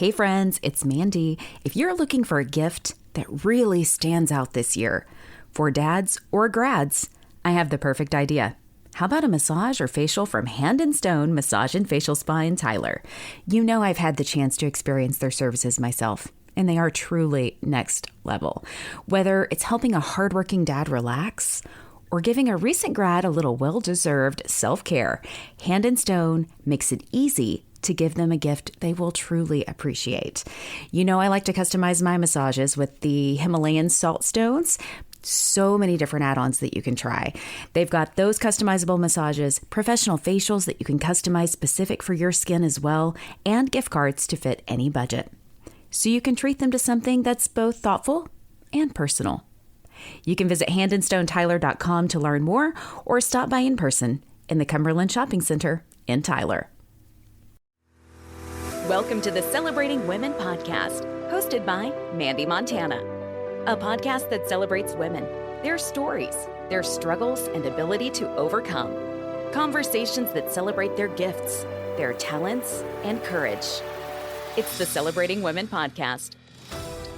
Hey friends, it's Mandee. If you're looking for a gift that really stands out this year, for dads or grads, I have the perfect idea. How about a massage or facial from Hand and Stone Massage and Facial Spa in Tyler? You know I've had the chance to experience their services myself, and they are truly next level. Whether it's helping a hardworking dad relax or giving a recent grad a little well-deserved self-care, Hand and Stone makes it easy to give them a gift they will truly appreciate. You know I like to customize my massages with the Himalayan salt stones. So many different add-ons that you can try. They've got those customizable massages, professional facials that you can customize specific for your skin as well, and gift cards to fit any budget. So you can treat them to something that's both thoughtful and personal. You can visit handandstonetyler.com to learn more or stop by in person in the Cumberland Shopping Center in Tyler. Welcome to the Celebrating Women podcast, hosted by Mandee Montana, a podcast that celebrates women, their stories, their struggles, and ability to overcome. Conversations that celebrate their gifts, their talents, and courage. It's the Celebrating Women podcast,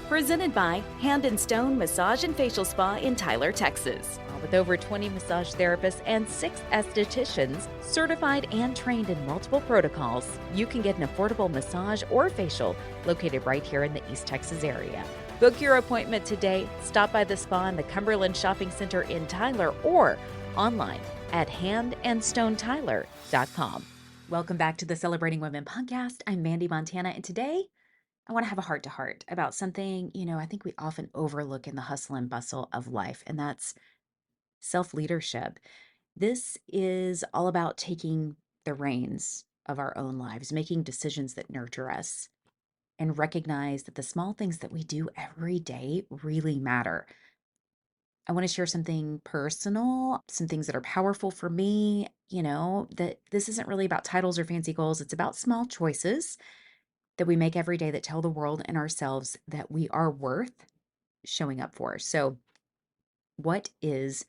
presented by Hand and Stone Massage and Facial Spa in Tyler, Texas. With over 20 massage therapists and 6 estheticians, certified and trained in multiple protocols, you can get an affordable massage or facial located right here in the East Texas area. Book your appointment today. Stop by the spa in the Cumberland Shopping Center in Tyler or online at handandstonetyler.com. Welcome back to the Celebrating Women podcast. I'm Mandee Montana, and today I want to have a heart-to-heart about something, I think we often overlook in the hustle and bustle of life, and that's self-leadership. This is all about taking the reins of our own lives, making decisions that nurture us, and recognize that the small things that we do every day really matter. I want to share something personal, some things that are powerful for me, that this isn't really about titles or fancy goals. It's about small choices that we make every day that tell the world and ourselves that we are worth showing up for. So, what is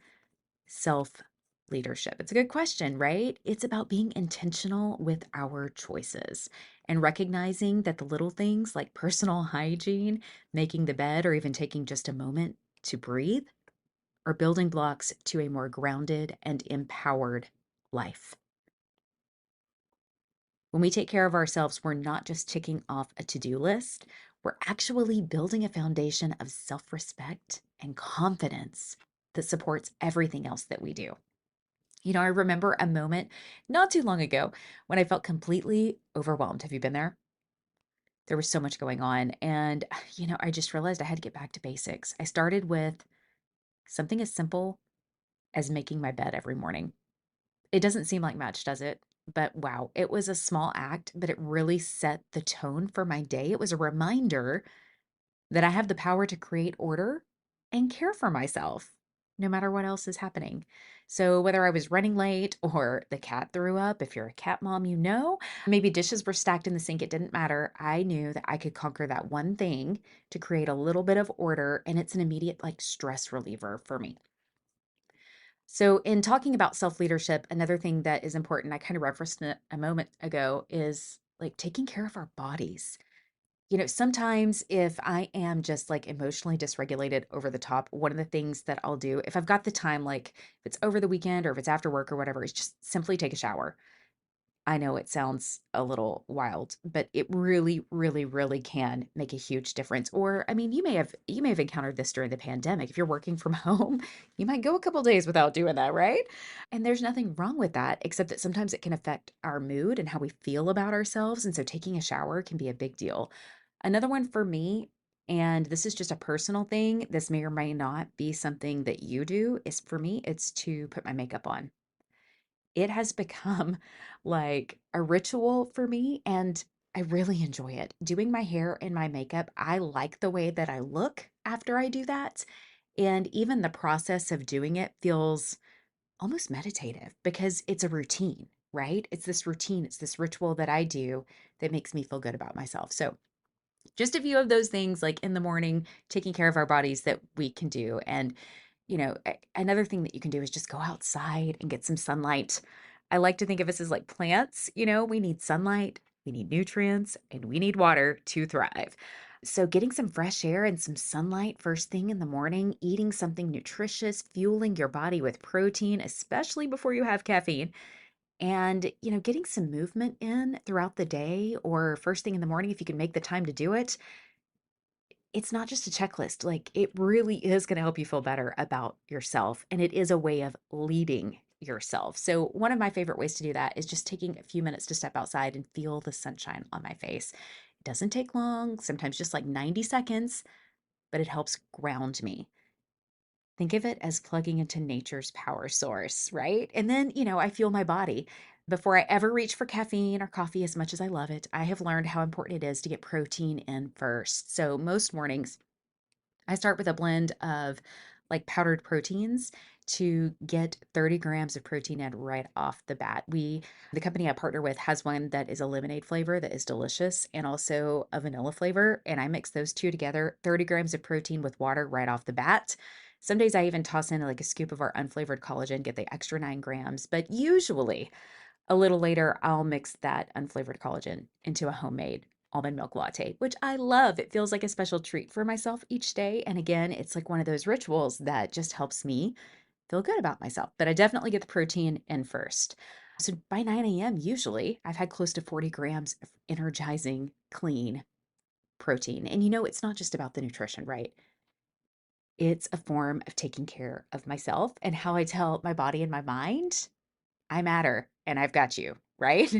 self leadership? It's a good question, right? It's about being intentional with our choices and recognizing that the little things like personal hygiene, making the bed, or even taking just a moment to breathe are building blocks to a more grounded and empowered life. When we take care of ourselves, we're not just ticking off a to-do list. We're actually building a foundation of self-respect and confidence that supports everything else that we do. I remember a moment not too long ago when I felt completely overwhelmed. Have you been there? There was so much going on. And, I just realized I had to get back to basics. I started with something as simple as making my bed every morning. It doesn't seem like much, does it? But wow, it was a small act, but it really set the tone for my day. It was a reminder that I have the power to create order and care for myself, no matter what else is happening. So, whether I was running late or the cat threw up, if you're a cat mom, maybe dishes were stacked in the sink, it didn't matter. I knew that I could conquer that one thing to create a little bit of order, and it's an immediate stress reliever for me. So, in talking about self leadership, another thing that is important, I kind of referenced it a moment ago, is taking care of our bodies. Sometimes if I am just emotionally dysregulated over the top, one of the things that I'll do, if I've got the time, if it's over the weekend or if it's after work or whatever, is just simply take a shower. I know it sounds a little wild, but it really, really, really can make a huge difference. Or, I mean, you may have encountered this during the pandemic. If you're working from home, you might go a couple days without doing that, right? And there's nothing wrong with that, except that sometimes it can affect our mood and how we feel about ourselves. And so taking a shower can be a big deal. Another one for me, and this is just a personal thing, this may or may not be something that you do, is for me, it's to put my makeup on. It has become like a ritual for me, and I really enjoy it. Doing my hair and my makeup, I like the way that I look after I do that. And even the process of doing it feels almost meditative because it's a routine, right? It's this routine, it's this ritual that I do that makes me feel good about myself. So, just a few of those things in the morning, taking care of our bodies that we can do. And another thing that you can do is just go outside and get some sunlight. I like to think of us as plants, we need sunlight we need nutrients, and we need water to thrive. So, getting some fresh air and some sunlight first thing in the morning, eating something nutritious, fueling your body with protein, especially before you have caffeine, and, getting some movement in throughout the day or first thing in the morning, if you can make the time to do it, it's not just a checklist. Like, it really is going to help you feel better about yourself. And it is a way of leading yourself. So, one of my favorite ways to do that is just taking a few minutes to step outside and feel the sunshine on my face. It doesn't take long, sometimes just like 90 seconds, but it helps ground me. Think of it as plugging into nature's power source, right? And then, I fuel my body. Before I ever reach for caffeine or coffee, as much as I love it, I have learned how important it is to get protein in first. So most mornings, I start with a blend of like powdered proteins to get 30 grams of protein in right off the bat. The company I partner with has one that is a lemonade flavor that is delicious and also a vanilla flavor. And I mix those two together, 30 grams of protein with water right off the bat. Some days I even toss in like a scoop of our unflavored collagen, get the extra 9 grams. But usually a little later, I'll mix that unflavored collagen into a homemade almond milk latte, which I love. It feels like a special treat for myself each day. And again, it's like one of those rituals that just helps me feel good about myself. But I definitely get the protein in first. So by 9 a.m., usually I've had close to 40 grams of energizing, clean protein. And it's not just about the nutrition, right? It's a form of taking care of myself and how I tell my body and my mind I matter and I've got you, right?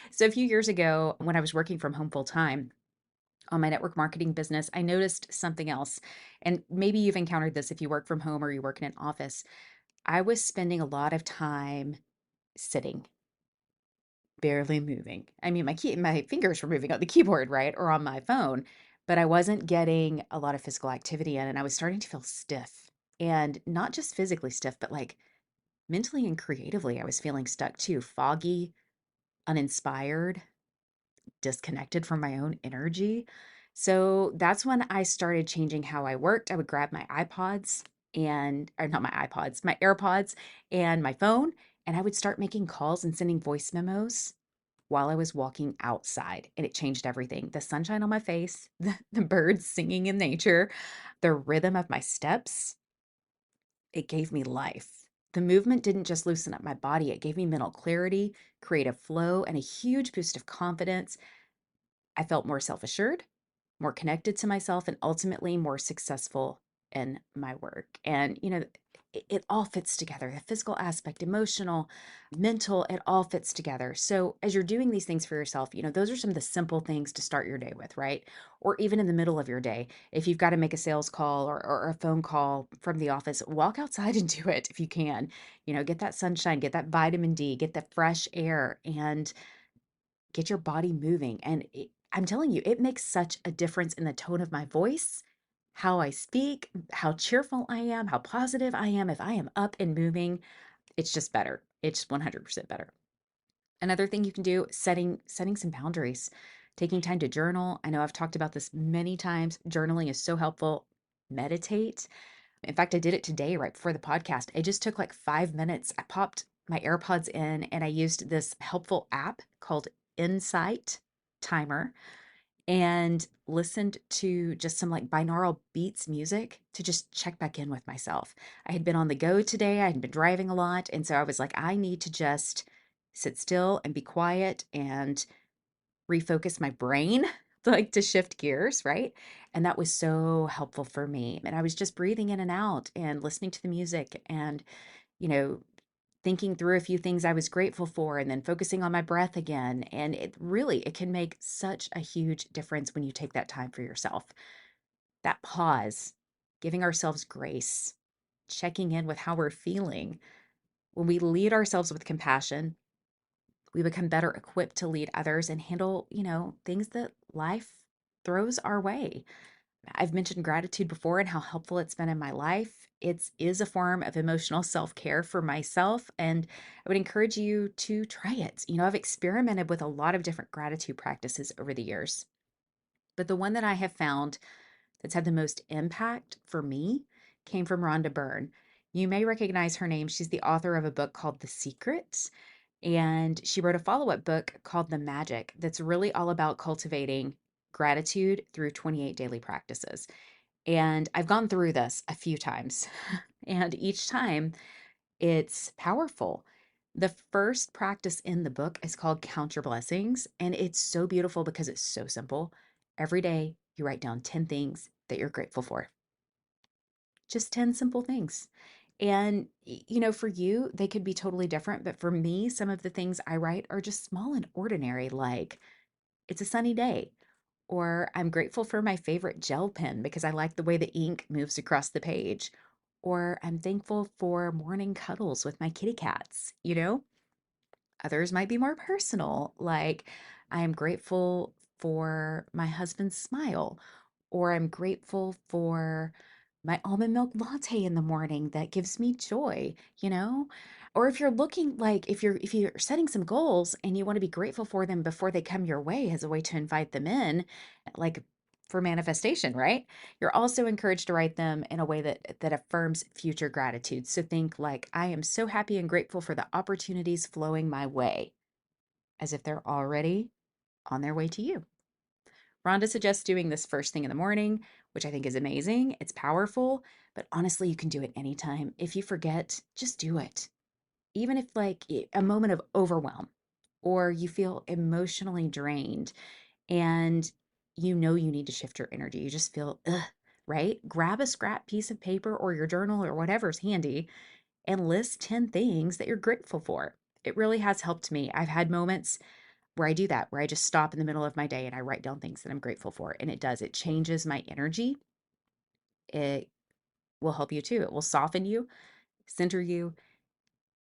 So a few years ago, when I was working from home full time on my network marketing business, I noticed something else. And maybe you've encountered this if you work from home or you work in an office. I was spending a lot of time sitting, barely moving. I mean, my fingers were moving on the keyboard, right? Or on my phone, but I wasn't getting a lot of physical activity in and I was starting to feel stiff. And not just physically stiff, but like mentally and creatively, I was feeling stuck too, foggy, uninspired, disconnected from my own energy. So that's when I started changing how I worked. I would grab my iPods or not my iPods, my AirPods and my phone, and I would start making calls and sending voice memos while I was walking outside. And it changed everything. The sunshine on my face, the birds singing in nature, the rhythm of my steps, it gave me life. The movement didn't just loosen up my body, it gave me mental clarity, creative flow, and a huge boost of confidence. I felt more self assured, more connected to myself, and ultimately more successful in my work. And, it all fits together, the physical aspect, emotional, mental, it all fits together. So, as you're doing these things for yourself, those are some of the simple things to start your day with, right? Or even in the middle of your day, if you've got to make a sales call or a phone call from the office, walk outside and do it if you can. Get that sunshine, get that vitamin D, get the fresh air, and get your body moving. And I'm telling you, it makes such a difference in the tone of my voice, how I speak, how cheerful I am, how positive I am. If I am up and moving, it's just better. It's 100% better. Another thing you can do, setting some boundaries, taking time to journal. I know I've talked about this many times. Journaling is so helpful. Meditate. In fact, I did it today right before the podcast. It just took like 5 minutes. I popped my AirPods in and I used this helpful app called Insight Timer and listened to just some like binaural beats music to just check back in with myself. I had been on the go today, I had been driving a lot. And so I was like, I need to just sit still and be quiet and refocus my brain, like to shift gears, right? And that was so helpful for me. And I was just breathing in and out and listening to the music and, you know, thinking through a few things I was grateful for and then focusing on my breath again. And it can make such a huge difference when you take that time for yourself. That pause, giving ourselves grace, checking in with how we're feeling. When we lead ourselves with compassion, we become better equipped to lead others and handle, things that life throws our way. I've mentioned gratitude before and how helpful it's been in my life. It is a form of emotional self-care for myself, and I would encourage you to try it. I've experimented with a lot of different gratitude practices over the years, but the one that I have found that's had the most impact for me came from Rhonda Byrne. You may recognize her name. She's the author of a book called The Secret. And she wrote a follow-up book called The Magic that's really all about cultivating gratitude through 28 daily practices. And I've gone through this a few times, and each time it's powerful. The first practice in the book is called Count Your Blessings, and it's so beautiful because it's so simple. Every day, you write down 10 things that you're grateful for, just 10 simple things. And, for you, they could be totally different. But for me, some of the things I write are just small and ordinary, like it's a sunny day, or I'm grateful for my favorite gel pen because I like the way the ink moves across the page, or I'm thankful for morning cuddles with my kitty cats. Others might be more personal, like I am grateful for my husband's smile, or I'm grateful for my almond milk latte in the morning that gives me joy. Or if you're looking like if you're setting some goals and you want to be grateful for them before they come your way as a way to invite them in, like for manifestation, right? You're also encouraged to write them in a way that affirms future gratitude. So think like I am so happy and grateful for the opportunities flowing my way, as if they're already on their way to you. Rhonda suggests doing this first thing in the morning, which I think is amazing. It's powerful, but honestly, you can do it anytime. If you forget, just do it. Even if like a moment of overwhelm or you feel emotionally drained and you need to shift your energy, you just feel, ugh, right? Grab a scrap piece of paper or your journal or whatever's handy and list 10 things that you're grateful for. It really has helped me. I've had moments where I do that, where I just stop in the middle of my day and I write down things that I'm grateful for. And it does, it changes my energy. It will help you too. It will soften you, center you,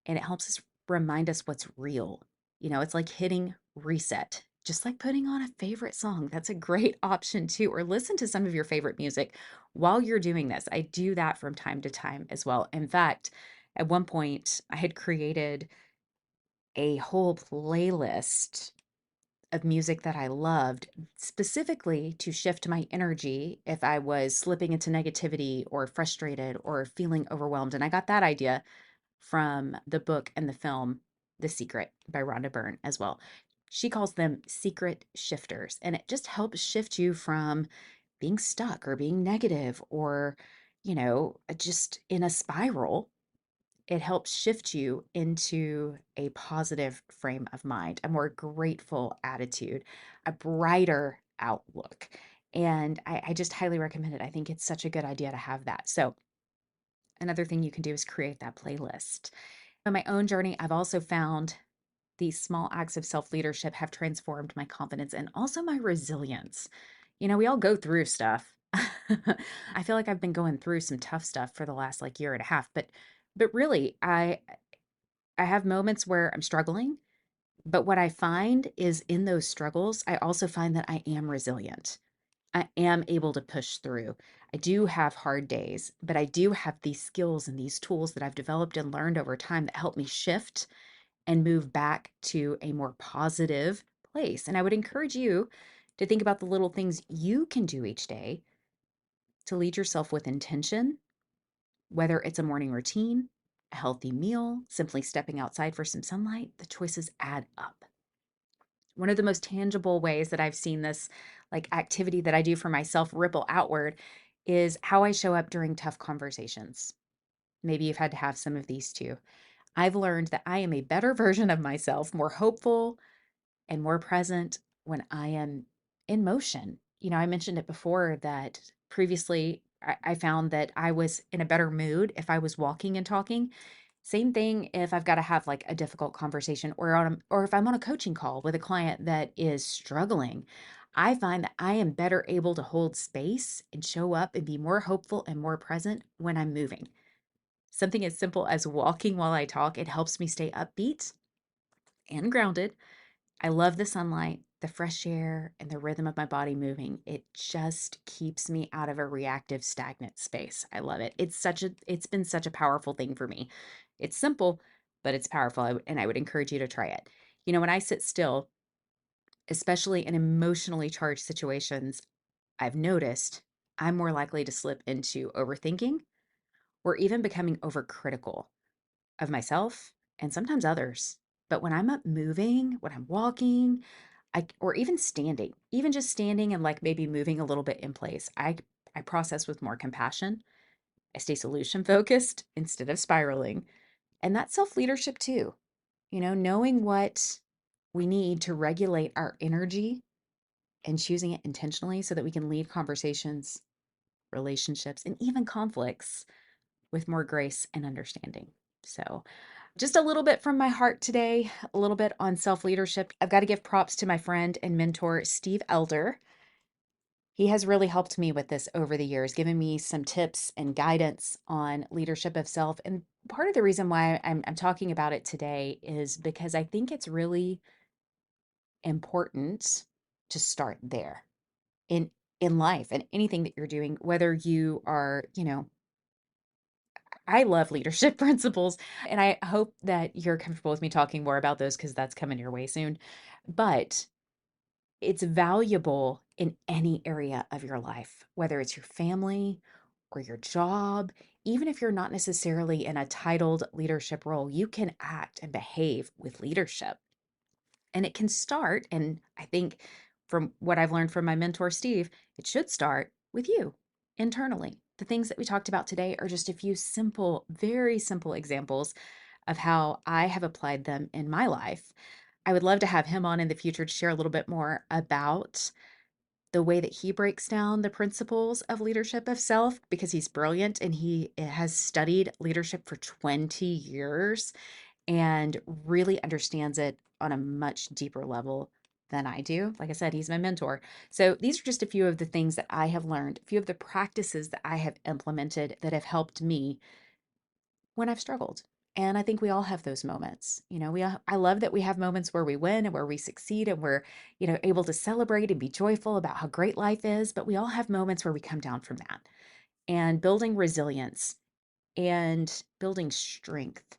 and it helps us remind us what's real. It's like hitting reset, just like putting on a favorite song. That's a great option too. Or listen to some of your favorite music while you're doing this. I do that from time to time as well. In fact, at one point, I had created a whole playlist of music that I loved, specifically to shift my energy if I was slipping into negativity or frustrated or feeling overwhelmed. And I got that idea from the book and the film The Secret by Rhonda Byrne as well. She calls them secret shifters, and it just helps shift you from being stuck or being negative or, just in a spiral. It helps shift you into a positive frame of mind, a more grateful attitude, a brighter outlook. And I just highly recommend it. I think it's such a good idea to have that. So, another thing you can do is create that playlist. On my own journey, I've also found these small acts of self leadership have transformed my confidence and also my resilience. We all go through stuff. I feel like I've been going through some tough stuff for the last like year and a half, but really, I have moments where I'm struggling, but what I find is in those struggles, I also find that I am resilient. I am able to push through. I do have hard days, but I do have these skills and these tools that I've developed and learned over time that help me shift and move back to a more positive place. And I would encourage you to think about the little things you can do each day to lead yourself with intention, whether it's a morning routine, a healthy meal, simply stepping outside for some sunlight. The choices add up. One of the most tangible ways that I've seen this like activity that I do for myself ripple outward is how I show up during tough conversations. Maybe you've had to have some of these too. I've learned that I am a better version of myself, more hopeful and more present when I am in motion. I mentioned it before that previously I found that I was in a better mood if I was walking and talking. Same thing if I've got to have like a difficult conversation or if I'm on a coaching call with a client that is struggling. I find that I am better able to hold space and show up and be more hopeful and more present when I'm moving. Something as simple as walking while I talk, it helps me stay upbeat and grounded. I love the sunlight, the fresh air, and the rhythm of my body moving. It just keeps me out of a reactive, stagnant space. I love it. It's been such a powerful thing for me. It's simple, but it's powerful, and I would encourage you to try it. When I sit still, especially in emotionally charged situations, I've noticed I'm more likely to slip into overthinking or even becoming overcritical of myself and sometimes others. But when I'm up moving, when I'm walking, or even standing, even just standing and like maybe moving a little bit in place, I process with more compassion. I stay solution focused instead of spiraling. And that's self leadership too. Knowing what we need to regulate our energy and choosing it intentionally so that we can lead conversations, relationships, and even conflicts with more grace and understanding. So, just a little bit from my heart today, a little bit on self leadership. I've got to give props to my friend and mentor, Steve Elder. He has really helped me with this over the years, giving me some tips and guidance on leadership of self. And part of the reason why I'm talking about it today is because I think it's really important to start there in life and anything that you're doing, whether you are, I love leadership principles, and I hope that you're comfortable with me talking more about those because that's coming your way soon. But it's valuable in any area of your life, whether it's your family or your job. Even if you're not necessarily in a titled leadership role, you can act and behave with leadership. And it can start, and I think from what I've learned from my mentor, Steve, it should start with you internally. The things that we talked about today are just a few simple, very simple examples of how I have applied them in my life. I would love to have him on in the future to share a little bit more about the way that he breaks down the principles of leadership of self because he's brilliant and he has studied leadership for 20 years and really understands it on a much deeper level than I do. Like I said, he's my mentor. So these are just a few of the things that I have learned, a few of the practices that I have implemented that have helped me when I've struggled. And I think we all have those moments. I love that we have moments where we win and where we succeed and we're, able to celebrate and be joyful about how great life is, but we all have moments where we come down from that. And building resilience and building strength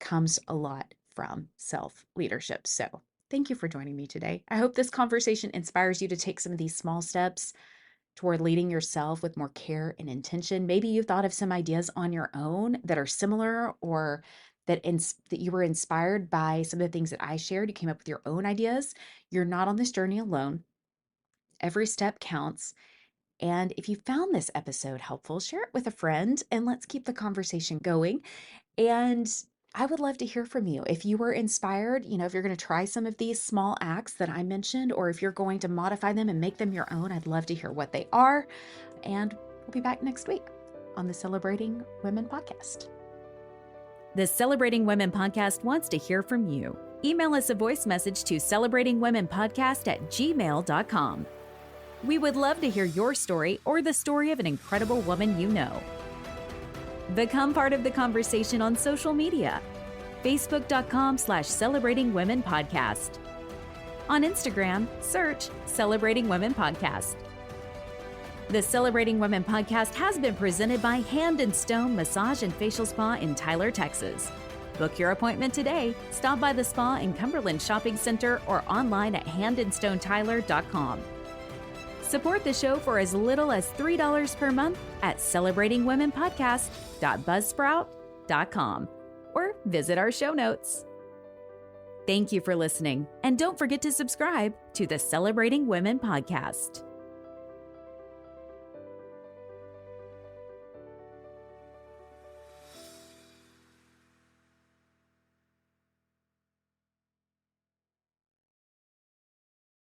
comes a lot from self leadership. So, thank you for joining me today. I hope this conversation inspires you to take some of these small steps toward leading yourself with more care and intention. Maybe you thought of some ideas on your own that are similar or that you were inspired by some of the things that I shared. You came up with your own ideas. You're not on this journey alone. Every step counts. And if you found this episode helpful, share it with a friend and let's keep the conversation going. And I would love to hear from you. If you were inspired, if you're going to try some of these small acts that I mentioned, or if you're going to modify them and make them your own, I'd love to hear what they are. And we'll be back next week on the Celebrating Women podcast. The Celebrating Women podcast wants to hear from you. Email us a voice message to celebratingwomenpodcast@gmail.com. We would love to hear your story or the story of an incredible woman you know. Become part of the conversation on social media. Facebook.com/Celebrating Women Podcast. On Instagram, search Celebrating Women Podcast. The Celebrating Women Podcast has been presented by Hand and Stone Massage and Facial Spa in Tyler, Texas. Book your appointment today. Stop by the spa in Cumberland Shopping Center or online at handandstonetyler.com. Support the show for as little as $3 per month at celebratingwomenpodcast.buzzsprout.com or visit our show notes. Thank you for listening, and don't forget to subscribe to the Celebrating Women podcast.